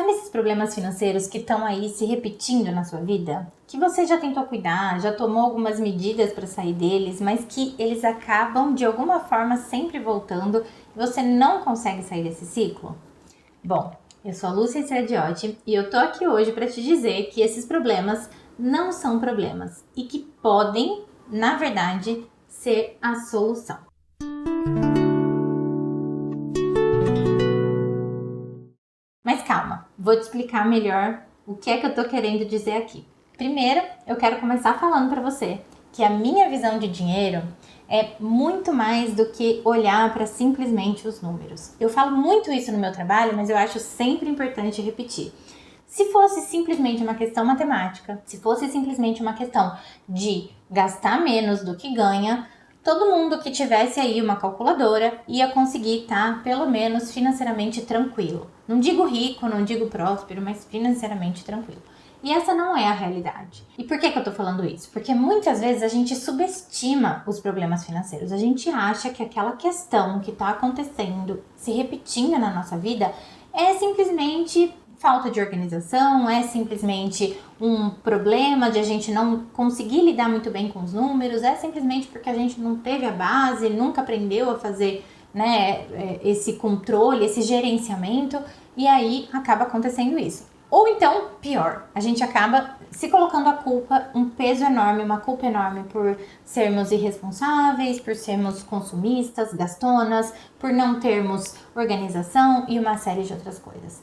Sabe esses problemas financeiros que estão aí se repetindo na sua vida? Que você já tentou cuidar, já tomou algumas medidas para sair deles, mas que eles acabam de alguma forma sempre voltando e você não consegue sair desse ciclo? Bom, eu sou a Lúcia Stradiotti e eu tô aqui hoje para te dizer que esses problemas não são problemas e que podem, na verdade, ser a solução. Mas calma, vou te explicar melhor o que é que eu tô querendo dizer aqui. Primeiro, eu quero começar falando para você que a minha visão de dinheiro é muito mais do que olhar para simplesmente os números. Eu falo muito isso no meu trabalho, mas eu acho sempre importante repetir. Se fosse simplesmente uma questão matemática, se fosse simplesmente uma questão de gastar menos do que ganha, todo mundo que tivesse aí uma calculadora ia conseguir estar pelo menos financeiramente tranquilo. Não digo rico, não digo próspero, mas financeiramente tranquilo. E essa não é a realidade. E por que eu tô falando isso? Porque muitas vezes a gente subestima os problemas financeiros. A gente acha que aquela questão que tá acontecendo, se repetindo na nossa vida, é simplesmente falta de organização, é simplesmente um problema de a gente não conseguir lidar muito bem com os números, é simplesmente porque a gente não teve a base, nunca aprendeu a fazer, né, esse controle, esse gerenciamento, e aí acaba acontecendo isso. Ou então, pior, a gente acaba se colocando a culpa, um peso enorme, uma culpa enorme por sermos irresponsáveis, por sermos consumistas, gastonas, por não termos organização e uma série de outras coisas.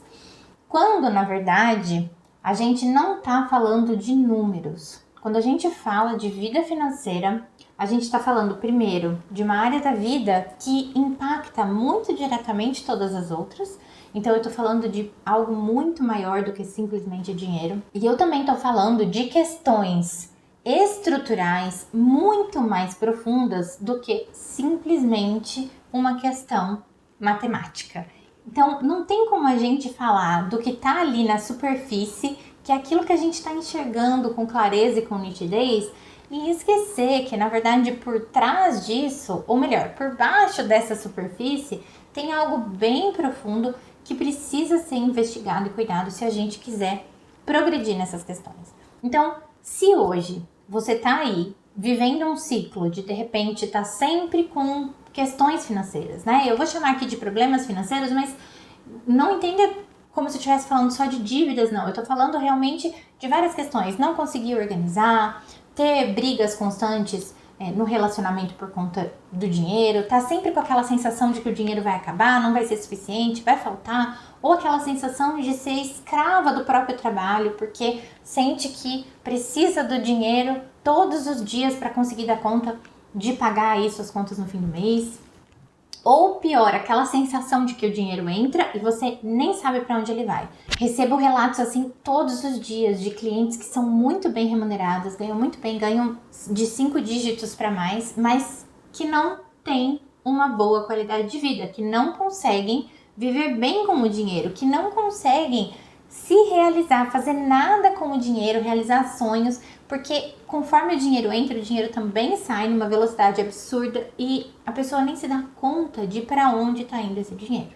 Quando, na verdade, a gente não está falando de números. Quando a gente fala de vida financeira, a gente está falando, primeiro, de uma área da vida que impacta muito diretamente todas as outras. Então, eu estou falando de algo muito maior do que simplesmente dinheiro. E eu também estou falando de questões estruturais muito mais profundas do que simplesmente uma questão matemática. Então, não tem como a gente falar do que está ali na superfície, que é aquilo que a gente está enxergando com clareza e com nitidez, e esquecer que, na verdade, por trás disso, ou melhor, por baixo dessa superfície, tem algo bem profundo que precisa ser investigado e cuidado se a gente quiser progredir nessas questões. Então, se hoje você está aí vivendo um ciclo de repente, tá sempre com questões financeiras, né? Eu vou chamar aqui de problemas financeiros, mas não entenda como se eu estivesse falando só de dívidas, não. Eu tô falando realmente de várias questões. Não conseguir organizar, ter brigas constantes no relacionamento por conta do dinheiro, tá sempre com aquela sensação de que o dinheiro vai acabar, não vai ser suficiente, vai faltar, ou aquela sensação de ser escrava do próprio trabalho, porque sente que precisa do dinheiro todos os dias para conseguir dar conta de pagar aí suas contas no fim do mês. Ou pior, aquela sensação de que o dinheiro entra e você nem sabe para onde ele vai. Recebo relatos assim todos os dias de clientes que são muito bem remuneradas, ganham muito bem, ganham de 5 dígitos para mais, mas que não têm uma boa qualidade de vida, que não conseguem viver bem com o dinheiro, que não conseguem se realizar, fazer nada com o dinheiro, realizar sonhos, porque conforme o dinheiro entra, o dinheiro também sai numa velocidade absurda e a pessoa nem se dá conta de para onde está indo esse dinheiro.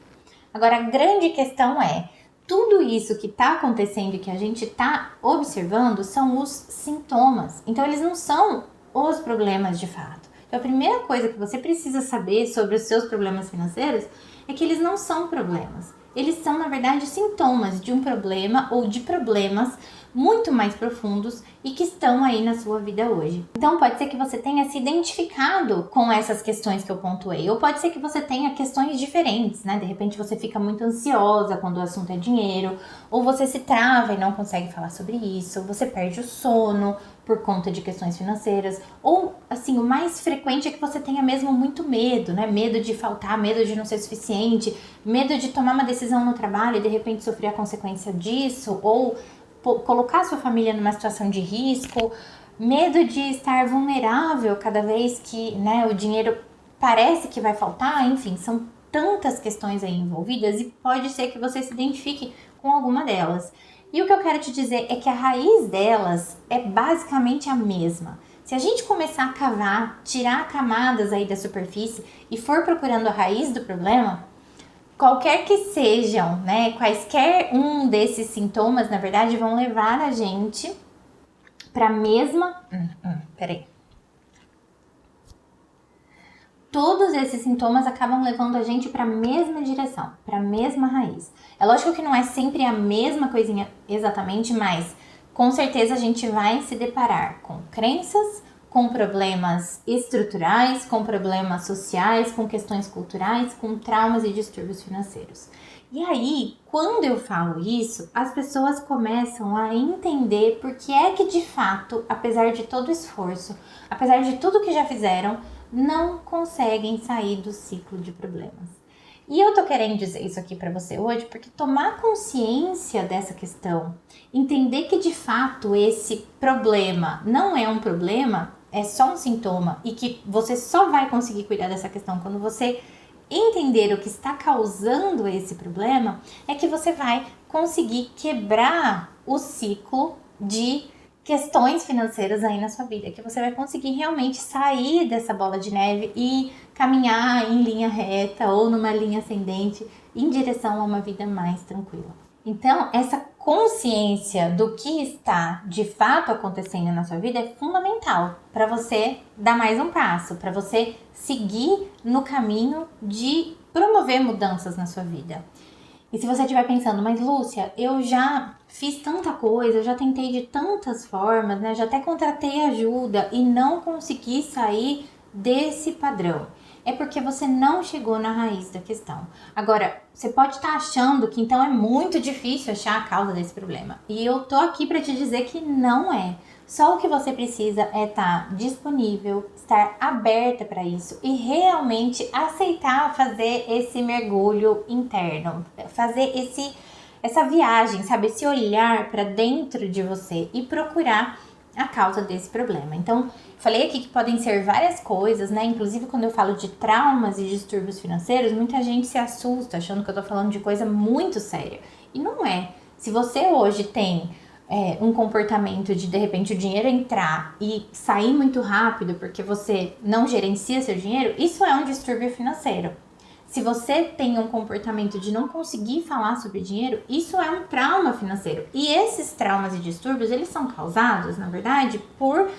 Agora, a grande questão é, tudo isso que está acontecendo e que a gente está observando são os sintomas. Então, eles não são os problemas de fato. Então, a primeira coisa que você precisa saber sobre os seus problemas financeiros é que eles não são problemas. Eles são, na verdade, sintomas de um problema ou de problemas muito mais profundos e que estão aí na sua vida hoje. Então, pode ser que você tenha se identificado com essas questões que eu pontuei, ou pode ser que você tenha questões diferentes, né? De repente, você fica muito ansiosa quando o assunto é dinheiro, ou você se trava e não consegue falar sobre isso, ou você perde o sono por conta de questões financeiras, ou, assim, o mais frequente é que você tenha mesmo muito medo, né? Medo de faltar, medo de não ser suficiente, medo de tomar uma decisão no trabalho e, de repente, sofrer a consequência disso, ou colocar sua família numa situação de risco, medo de estar vulnerável cada vez que, né, o dinheiro parece que vai faltar, enfim, são tantas questões aí envolvidas e pode ser que você se identifique com alguma delas. E o que eu quero te dizer é que a raiz delas é basicamente a mesma. Se a gente começar a cavar, tirar camadas aí da superfície e for procurando a raiz do problema, qualquer que sejam, né, quaisquer um desses sintomas, na verdade, vão levar a gente para a mesma... Peraí. Todos esses sintomas acabam levando a gente para a mesma direção, para a mesma raiz. É lógico que não é sempre a mesma coisinha exatamente, mas com certeza a gente vai se deparar com crenças, com problemas estruturais, com problemas sociais, com questões culturais, com traumas e distúrbios financeiros. E aí, quando eu falo isso, as pessoas começam a entender por que é que de fato, apesar de todo o esforço, apesar de tudo que já fizeram, não conseguem sair do ciclo de problemas. E eu tô querendo dizer isso aqui para você hoje porque tomar consciência dessa questão, entender que de fato esse problema não é um problema, é só um sintoma e que você só vai conseguir cuidar dessa questão quando você entender o que está causando esse problema, é que você vai conseguir quebrar o ciclo de questões financeiras aí na sua vida, que você vai conseguir realmente sair dessa bola de neve e caminhar em linha reta ou numa linha ascendente em direção a uma vida mais tranquila. Então, essa consciência do que está de fato acontecendo na sua vida é fundamental para você dar mais um passo, para você seguir no caminho de promover mudanças na sua vida. E se você estiver pensando, mas Lúcia, eu já fiz tanta coisa, eu já tentei de tantas formas, né? Já até contratei ajuda e não consegui sair desse padrão. É porque você não chegou na raiz da questão. Agora, você pode estar achando que então é muito difícil achar a causa desse problema. E eu tô aqui para te dizer que não é. Só o que você precisa é estar disponível, estar aberta para isso e realmente aceitar fazer esse mergulho interno, fazer essa viagem, sabe? Esse olhar para dentro de você e procurar a causa desse problema. Então, falei aqui que podem ser várias coisas, né? Inclusive, quando eu falo de traumas e distúrbios financeiros, muita gente se assusta achando que eu tô falando de coisa muito séria. E não é. Se você hoje tem um comportamento de repente, o dinheiro entrar e sair muito rápido porque você não gerencia seu dinheiro, isso é um distúrbio financeiro. Se você tem um comportamento de não conseguir falar sobre dinheiro, isso é um trauma financeiro. E esses traumas e distúrbios, eles são causados, na verdade, por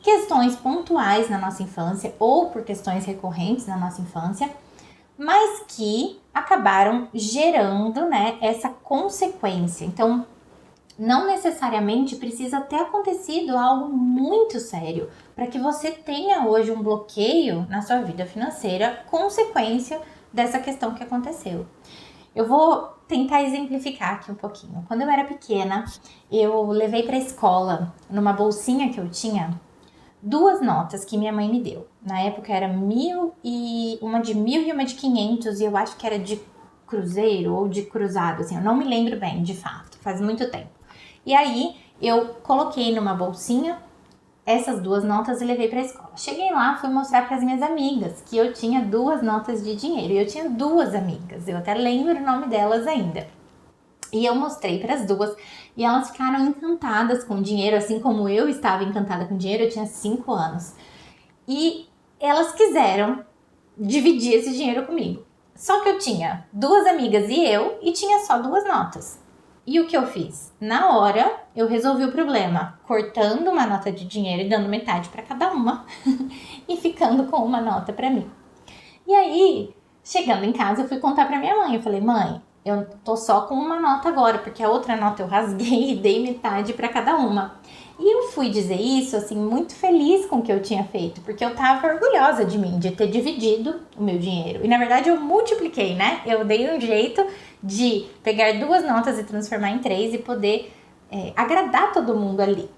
questões pontuais na nossa infância ou por questões recorrentes na nossa infância, mas que acabaram gerando, né, essa consequência. Então, não necessariamente precisa ter acontecido algo muito sério para que você tenha hoje um bloqueio na sua vida financeira, consequência dessa questão que aconteceu. Eu vou tentar exemplificar aqui um pouquinho. Quando eu era pequena, eu levei para a escola, numa bolsinha que eu tinha, 2 notas que minha mãe me deu. Na época era 1.000 e uma de 1.000 e uma de 500, e eu acho que era de cruzeiro ou de cruzado, assim, eu não me lembro bem, de fato, faz muito tempo. E aí, eu coloquei numa bolsinha essas 2 notas e levei para a escola. Cheguei lá, fui mostrar para as minhas amigas que eu tinha 2 notas de dinheiro. E eu tinha 2 amigas, eu até lembro o nome delas ainda. E eu mostrei para as 2 e elas ficaram encantadas com o dinheiro, assim como eu estava encantada com o dinheiro, eu tinha 5 anos. E elas quiseram dividir esse dinheiro comigo. Só que eu tinha 2 amigas e tinha só 2 notas. E o que eu fiz? Na hora, eu resolvi o problema, cortando uma nota de dinheiro e dando metade para cada uma e ficando com uma nota para mim. E aí, chegando em casa, eu fui contar para minha mãe. Eu falei, mãe, eu tô só com uma nota agora, porque a outra nota eu rasguei e dei metade para cada uma. E eu fui dizer isso, assim, muito feliz com o que eu tinha feito, porque eu tava orgulhosa de mim, de ter dividido o meu dinheiro. E na verdade eu multipliquei, né? Eu dei um jeito de pegar 2 notas e transformar em 3 e poder agradar todo mundo ali.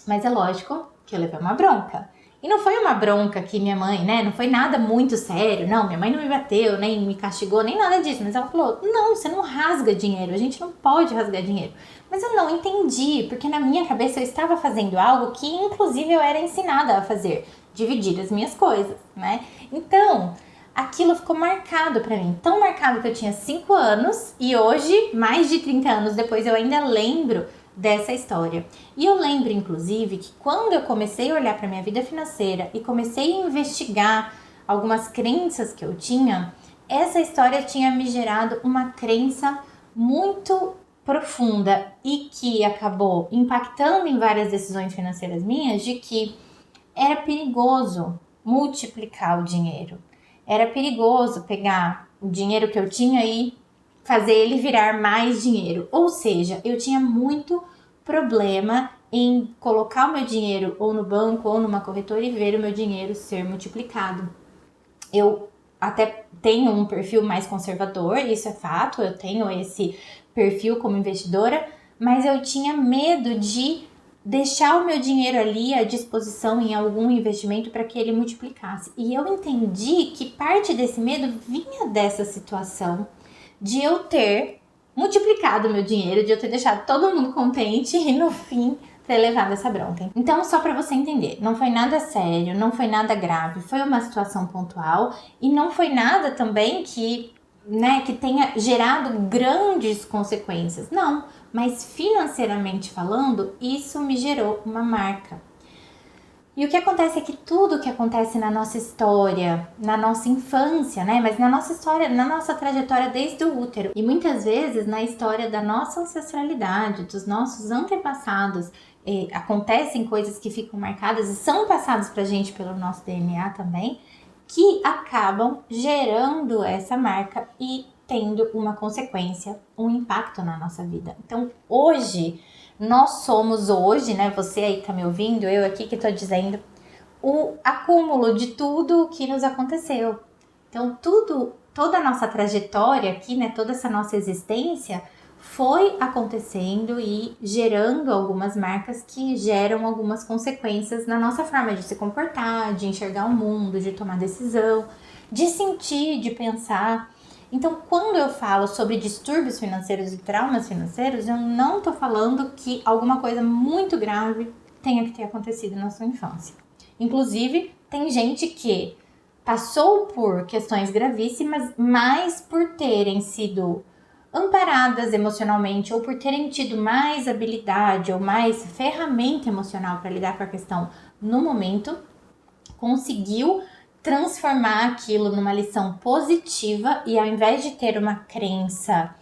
Mas é lógico que eu levei uma bronca. E não foi uma bronca que minha mãe, né? Não foi nada muito sério. Não, minha mãe não me bateu, nem me castigou, nem nada disso. Mas ela falou, não, você não rasga dinheiro. A gente não pode rasgar dinheiro. Mas eu não entendi, porque na minha cabeça eu estava fazendo algo que, inclusive, eu era ensinada a fazer. Dividir as minhas coisas, né? Então, aquilo ficou marcado pra mim. Tão marcado que eu tinha 5 anos. E hoje, mais de 30 anos depois, eu ainda lembro dessa história. E eu lembro, inclusive, que quando eu comecei a olhar para minha vida financeira e comecei a investigar algumas crenças que eu tinha, essa história tinha me gerado uma crença muito profunda e que acabou impactando em várias decisões financeiras minhas, de que era perigoso multiplicar o dinheiro. Era perigoso pegar o dinheiro que eu tinha e fazer ele virar mais dinheiro. Ou seja, eu tinha muito problema em colocar o meu dinheiro ou no banco ou numa corretora e ver o meu dinheiro ser multiplicado. Eu até tenho um perfil mais conservador, isso é fato, eu tenho esse perfil como investidora, mas eu tinha medo de deixar o meu dinheiro ali à disposição em algum investimento para que ele multiplicasse. E eu entendi que parte desse medo vinha dessa situação de eu ter multiplicado o meu dinheiro, de eu ter deixado todo mundo contente e no fim ter levado essa bronca. Então, só para você entender, não foi nada sério, não foi nada grave, foi uma situação pontual e não foi nada também que tenha gerado grandes consequências. Não, mas financeiramente falando, isso me gerou uma marca. E o que acontece é que tudo que acontece na nossa história, na nossa infância, mas na nossa história, na nossa trajetória desde o útero, e muitas vezes na história da nossa ancestralidade, dos nossos antepassados, acontecem coisas que ficam marcadas e são passadas pra gente pelo nosso DNA também, que acabam gerando essa marca e tendo uma consequência, um impacto na nossa vida. Então, hoje, nós somos hoje, você aí tá me ouvindo, eu aqui que tô dizendo, o acúmulo de tudo o que nos aconteceu. Então, toda a nossa trajetória aqui, toda essa nossa existência foi acontecendo e gerando algumas marcas que geram algumas consequências na nossa forma de se comportar, de enxergar o mundo, de tomar decisão, de sentir, de pensar. Então, quando eu falo sobre distúrbios financeiros e traumas financeiros, eu não tô falando que alguma coisa muito grave tenha que ter acontecido na sua infância. Inclusive, tem gente que passou por questões gravíssimas, mas por terem sido amparadas emocionalmente ou por terem tido mais habilidade ou mais ferramenta emocional para lidar com a questão no momento, conseguiu transformar aquilo numa lição positiva e ao invés de ter uma crença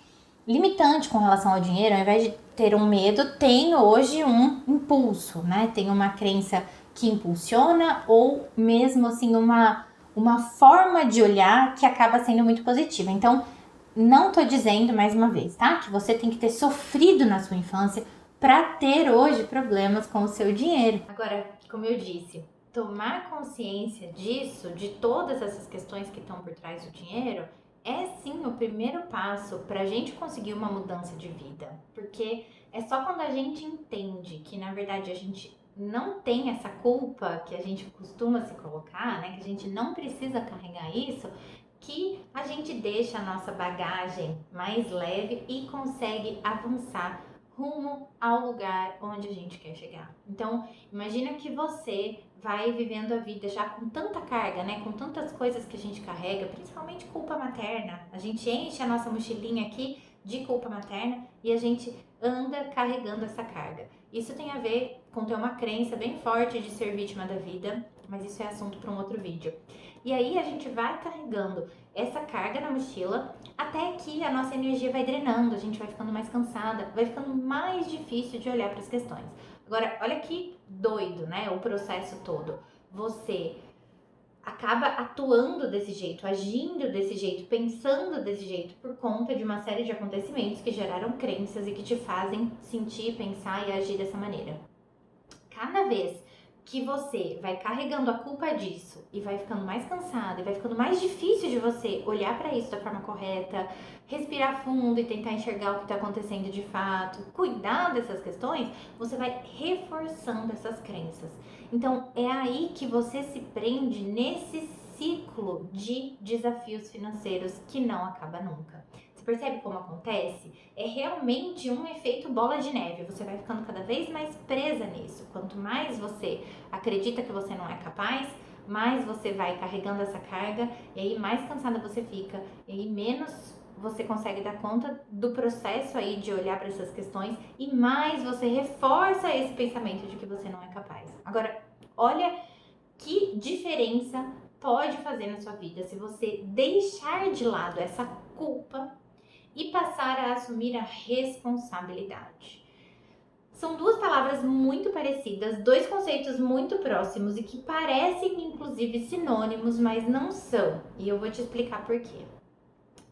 limitante com relação ao dinheiro, ao invés de ter um medo, tem hoje um impulso, Tem uma crença que impulsiona ou mesmo assim uma forma de olhar que acaba sendo muito positiva. Então, não tô dizendo, mais uma vez, que você tem que ter sofrido na sua infância para ter hoje problemas com o seu dinheiro. Agora, como eu disse, tomar consciência disso, de todas essas questões que estão por trás do dinheiro, é sim o primeiro passo para a gente conseguir uma mudança de vida. Porque é só quando a gente entende que, na verdade, a gente não tem essa culpa que a gente costuma se colocar, que a gente não precisa carregar isso, que a gente deixa a nossa bagagem mais leve e consegue avançar rumo ao lugar onde a gente quer chegar. Então, imagina que você vai vivendo a vida já com tanta carga, com tantas coisas que a gente carrega, principalmente culpa materna. A gente enche a nossa mochilinha aqui de culpa materna e a gente anda carregando essa carga. Isso tem a ver com ter uma crença bem forte de ser vítima da vida, mas isso é assunto para um outro vídeo. E aí a gente vai carregando essa carga na mochila até que a nossa energia vai drenando, a gente vai ficando mais cansada, vai ficando mais difícil de olhar para as questões. Agora, olha que doido, o processo todo. Você acaba atuando desse jeito, agindo desse jeito, pensando desse jeito por conta de uma série de acontecimentos que geraram crenças e que te fazem sentir, pensar e agir dessa maneira. Cada vez que você vai carregando a culpa disso e vai ficando mais cansada e vai ficando mais difícil de você olhar para isso da forma correta, respirar fundo e tentar enxergar o que está acontecendo de fato, cuidar dessas questões, você vai reforçando essas crenças. Então, é aí que você se prende nesse ciclo de desafios financeiros que não acaba nunca. Você percebe como acontece? É realmente um efeito bola de neve. Você vai ficando cada vez mais presa nisso. Quanto mais você acredita que você não é capaz, mais você vai carregando essa carga e aí mais cansada você fica e aí menos você consegue dar conta do processo aí de olhar para essas questões e mais você reforça esse pensamento de que você não é capaz. Agora, olha que diferença pode fazer na sua vida se você deixar de lado essa culpa e passar a assumir a responsabilidade. São duas palavras muito parecidas, dois conceitos muito próximos e que parecem inclusive sinônimos, mas não são. E eu vou te explicar por quê.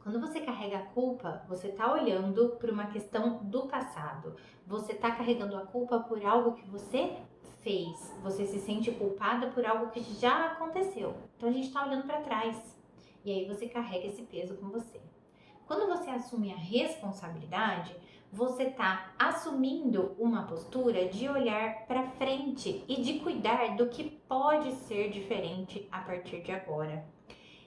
Quando você carrega a culpa, você está olhando para uma questão do passado. Você está carregando a culpa por algo que você fez. Você se sente culpada por algo que já aconteceu. Então a gente está olhando para trás. E aí você carrega esse peso com você. Quando você assume a responsabilidade, você está assumindo uma postura de olhar para frente e de cuidar do que pode ser diferente a partir de agora.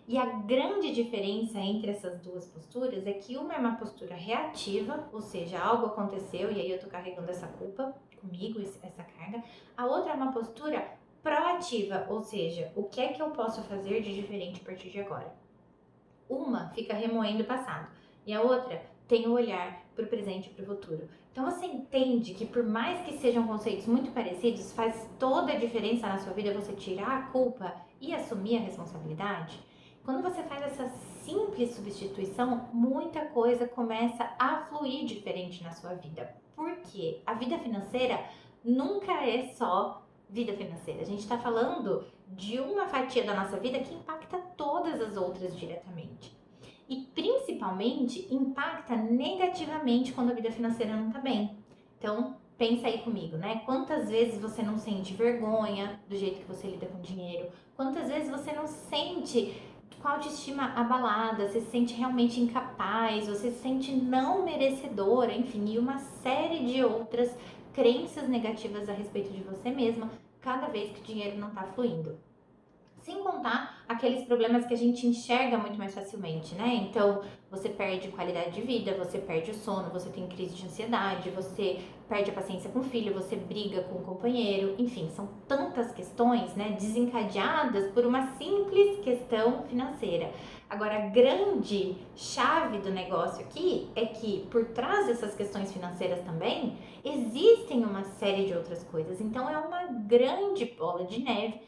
E a grande diferença entre essas duas posturas é que uma é uma postura reativa, ou seja, algo aconteceu e aí eu tô carregando essa culpa comigo, essa carga. A outra é uma postura proativa, ou seja, o que é que eu posso fazer de diferente a partir de agora? Uma fica remoendo o passado e a outra tem o olhar para o presente e para o futuro. Então você entende que por mais que sejam conceitos muito parecidos, faz toda a diferença na sua vida você tirar a culpa e assumir a responsabilidade? Quando você faz essa simples substituição, muita coisa começa a fluir diferente na sua vida. Porque a vida financeira nunca é só vida financeira. A gente está falando de uma fatia da nossa vida que impacta todas as outras diretamente. E principalmente impacta negativamente quando a vida financeira não está bem. Então, pensa aí comigo, né? Quantas vezes você não sente vergonha do jeito que você lida com dinheiro? Quantas vezes você não sente com a autoestima abalada, você se sente realmente incapaz, você se sente não merecedora, enfim, e uma série de outras crenças negativas a respeito de você mesma, cada vez que o dinheiro não está fluindo. Sem contar aqueles problemas que a gente enxerga muito mais facilmente, né? Então, você perde qualidade de vida, você perde o sono, você tem crise de ansiedade, você perde a paciência com o filho, você briga com o companheiro, enfim, são tantas questões, né, desencadeadas por uma simples questão financeira. Agora, a grande chave do negócio aqui é que por trás dessas questões financeiras também existem uma série de outras coisas. Então, é uma grande bola de neve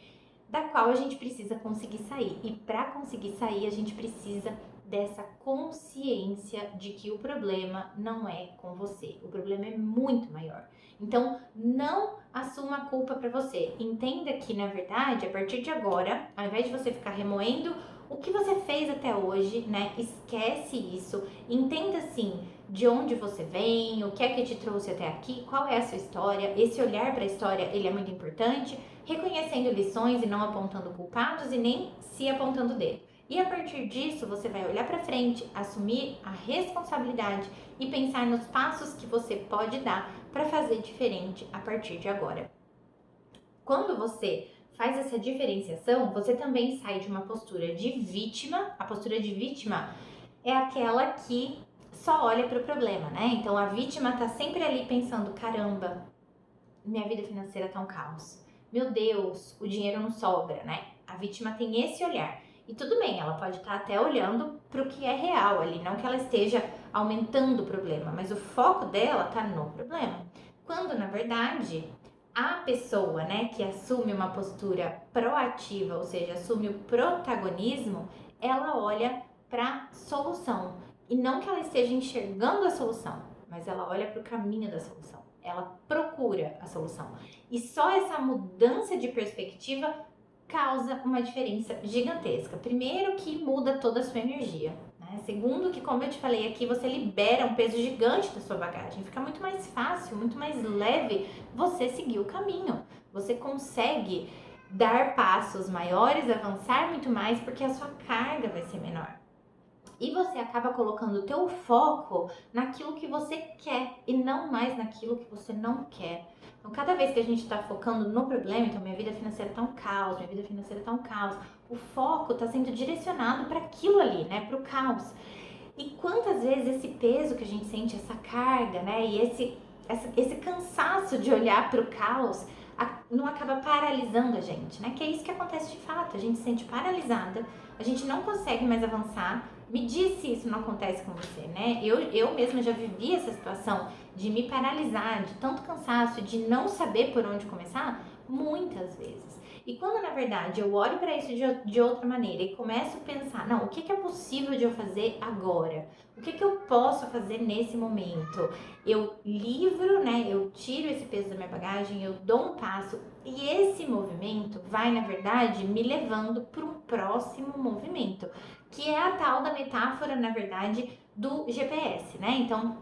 da qual a gente precisa conseguir sair. E para conseguir sair, a gente precisa dessa consciência de que o problema não é com você. O problema é muito maior. Então, não assuma a culpa para você. Entenda que, na verdade, a partir de agora, ao invés de você ficar remoendo o que você fez até hoje, né? Esquece isso. Entenda, assim, de onde você vem, o que é que te trouxe até aqui, qual é a sua história. Esse olhar para a história, ele é muito importante, reconhecendo lições e não apontando culpados e nem se apontando dedo. E a partir disso, você vai olhar para frente, assumir a responsabilidade e pensar nos passos que você pode dar para fazer diferente a partir de agora. Quando você faz essa diferenciação, você também sai de uma postura de vítima. A postura de vítima é aquela que só olha para o problema, né? Então a vítima tá sempre ali pensando: caramba, minha vida financeira tá um caos. Meu Deus, o dinheiro não sobra, né? A vítima tem esse olhar. E tudo bem, ela pode estar até olhando para o que é real ali, não que ela esteja aumentando o problema, mas o foco dela tá no problema. Quando, na verdade, a pessoa, né, que assume uma postura proativa, ou seja, assume o protagonismo, ela olha para a solução. E não que ela esteja enxergando a solução, mas ela olha para o caminho da solução. Ela procura a solução. E só essa mudança de perspectiva causa uma diferença gigantesca. Primeiro, que muda toda a sua energia, né? Segundo, que, como eu te falei aqui, você libera um peso gigante da sua bagagem. Fica muito mais fácil, muito mais leve você seguir o caminho. Você consegue dar passos maiores, avançar muito mais, porque a sua carga vai ser menor. E você acaba colocando o teu foco naquilo que você quer e não mais naquilo que você não quer. Então, cada vez que a gente está focando no problema, então minha vida financeira tá um caos, minha vida financeira tá um caos, o foco está sendo direcionado para aquilo ali, né, para o caos. E quantas vezes esse peso que a gente sente, essa carga, né, e esse cansaço de olhar para o caos, não acaba paralisando a gente, né? Que é isso que acontece de fato, a gente se sente paralisada, a gente não consegue mais avançar. Me diz se isso não acontece com você, né? Eu mesma já vivi essa situação de me paralisar, de tanto cansaço, de não saber por onde começar, muitas vezes. E quando na verdade eu olho para isso de outra maneira e começo a pensar, não, o que é possível de eu fazer agora? O que eu posso fazer nesse momento? Eu livro, né? Eu tiro esse peso da minha bagagem, eu dou um passo e esse movimento vai, na verdade, me levando para um próximo movimento, que é a tal da metáfora, na verdade, do GPS, né? Então,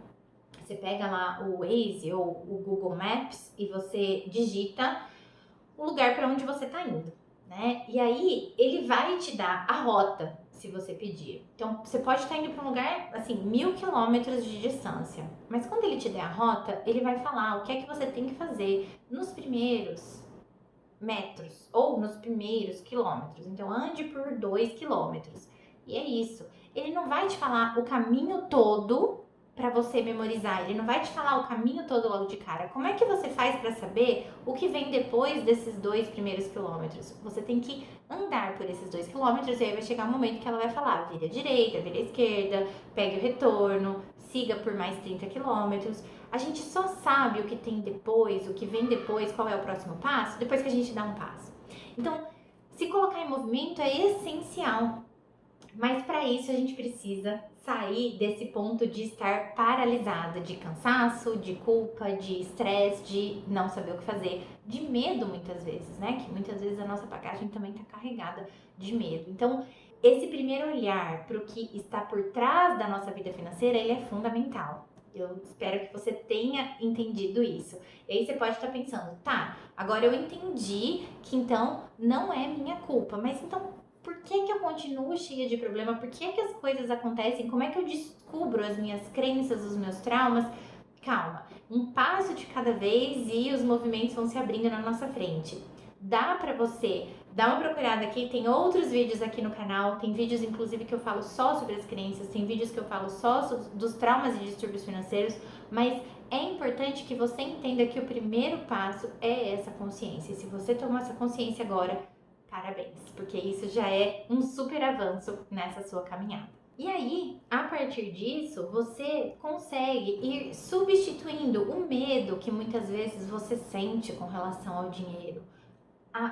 você pega lá o Waze ou o Google Maps e você digita o lugar para onde você está indo, né? E aí ele vai te dar a rota, se você pedir. Então você pode estar indo para um lugar assim 1.000 quilômetros de distância, mas quando ele te der a rota, ele vai falar o que é que você tem que fazer nos primeiros metros ou nos primeiros quilômetros. Então ande por 2 quilômetros. E é isso. Ele não vai te falar o caminho todo para você memorizar. Ele não vai te falar o caminho todo logo de cara. Como é que você faz para saber o que vem depois desses 2 primeiros quilômetros? Você tem que andar por esses 2 quilômetros e aí vai chegar um momento que ela vai falar: vira à direita, vira à esquerda, pegue o retorno, siga por mais 30 quilômetros. A gente só sabe o que tem depois, o que vem depois, qual é o próximo passo, depois que a gente dá um passo. Então, se colocar em movimento é essencial. Mas para isso a gente precisa sair desse ponto de estar paralisada, de cansaço, de culpa, de estresse, de não saber o que fazer, de medo muitas vezes, né? Que muitas vezes a nossa bagagem também está carregada de medo. Então, esse primeiro olhar para o que está por trás da nossa vida financeira, ele é fundamental. Eu espero que você tenha entendido isso. E aí você pode estar pensando, tá, agora eu entendi que então não é minha culpa, mas então por que eu continuo cheia de problema? Por que as coisas acontecem? Como é que eu descubro as minhas crenças, os meus traumas? Calma, um passo de cada vez e os movimentos vão se abrindo na nossa frente. Dá pra você dar uma procurada aqui, tem outros vídeos aqui no canal, tem vídeos inclusive que eu falo só sobre as crenças, tem vídeos que eu falo só dos traumas e distúrbios financeiros, mas é importante que você entenda que o primeiro passo é essa consciência. E se você tomar essa consciência agora, parabéns, porque isso já é um super avanço nessa sua caminhada. E aí, a partir disso, você consegue ir substituindo o medo que muitas vezes você sente com relação ao dinheiro.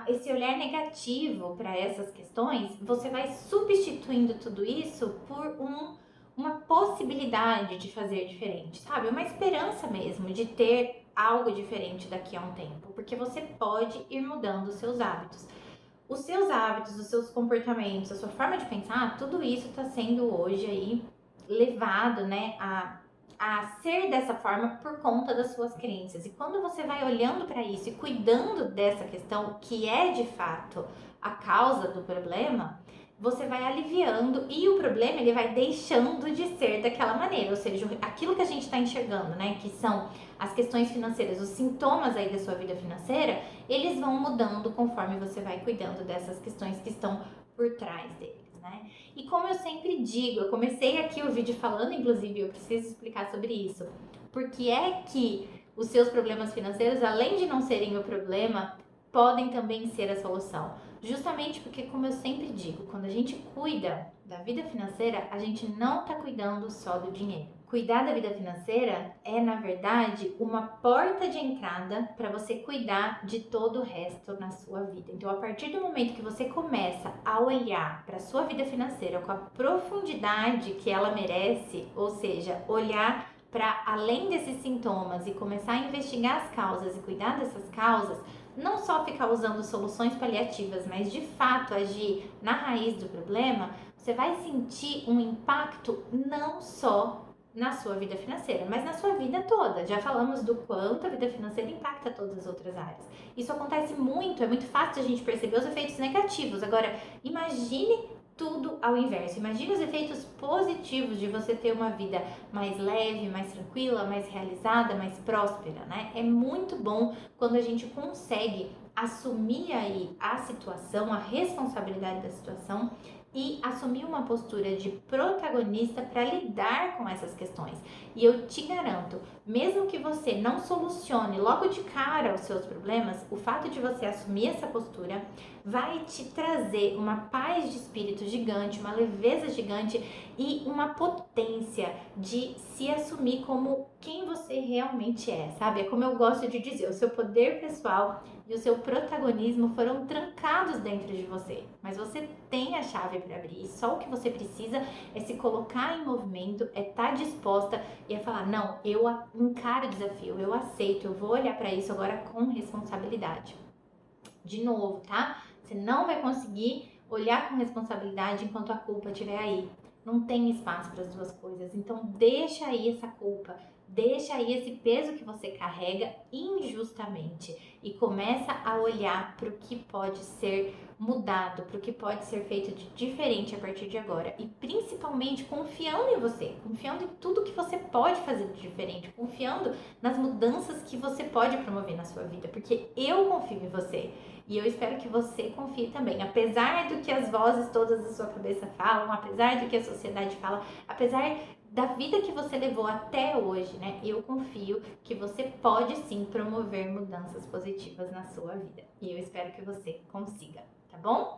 Esse olhar negativo para essas questões, você vai substituindo tudo isso por uma possibilidade de fazer diferente, sabe? Uma esperança mesmo de ter algo diferente daqui a um tempo, porque você pode ir mudando os seus hábitos. Os seus hábitos, os seus comportamentos, a sua forma de pensar, tudo isso está sendo hoje aí levado, né, a ser dessa forma por conta das suas crenças. E quando você vai olhando para isso e cuidando dessa questão, que é de fato a causa do problema, você vai aliviando e o problema ele vai deixando de ser daquela maneira, ou seja, aquilo que a gente está enxergando, né, que são as questões financeiras, os sintomas aí da sua vida financeira, eles vão mudando conforme você vai cuidando dessas questões que estão por trás deles, né? E como eu sempre digo, eu comecei aqui o vídeo falando, inclusive, eu preciso explicar sobre isso, porque é que os seus problemas financeiros, além de não serem o problema, podem também ser a solução. Justamente porque, como eu sempre digo, quando a gente cuida da vida financeira, a gente não está cuidando só do dinheiro. Cuidar da vida financeira é, na verdade, uma porta de entrada para você cuidar de todo o resto na sua vida. Então, a partir do momento que você começa a olhar para a sua vida financeira com a profundidade que ela merece, ou seja, olhar para além desses sintomas e começar a investigar as causas e cuidar dessas causas, não só ficar usando soluções paliativas, mas de fato agir na raiz do problema, você vai sentir um impacto não só na sua vida financeira, mas na sua vida toda. Já falamos do quanto a vida financeira impacta todas as outras áreas. Isso acontece muito, é muito fácil a gente perceber os efeitos negativos. Agora, imagine tudo ao inverso. Imagine os efeitos positivos de você ter uma vida mais leve, mais tranquila, mais realizada, mais próspera, né? É muito bom quando a gente consegue assumir aí a situação, a responsabilidade da situação e assumir uma postura de protagonista para lidar com essas questões. E eu te garanto, mesmo que você não solucione logo de cara os seus problemas, o fato de você assumir essa postura vai te trazer uma paz de espírito gigante, uma leveza gigante e uma potência de se assumir como quem você realmente é, sabe? É como eu gosto de dizer, o seu poder pessoal e o seu protagonismo foram trancados dentro de você, mas você tem a chave para abrir e só o que você precisa é se colocar em movimento, é estar disposta e é falar, não, eu encaro o desafio, eu aceito, eu vou olhar para isso agora com responsabilidade. De novo, tá? Você não vai conseguir olhar com responsabilidade enquanto a culpa estiver aí. Não tem espaço para as duas coisas. Então deixa aí essa culpa, deixa aí esse peso que você carrega injustamente e começa a olhar para o que pode ser mudado, para o que pode ser feito de diferente a partir de agora e principalmente confiando em você, confiando em tudo que você pode fazer de diferente, confiando nas mudanças que você pode promover na sua vida, porque eu confio em você. E eu espero que você confie também. Apesar do que as vozes todas da sua cabeça falam, apesar do que a sociedade fala, apesar da vida que você levou até hoje, né? Eu confio que você pode sim promover mudanças positivas na sua vida. E eu espero que você consiga, tá bom?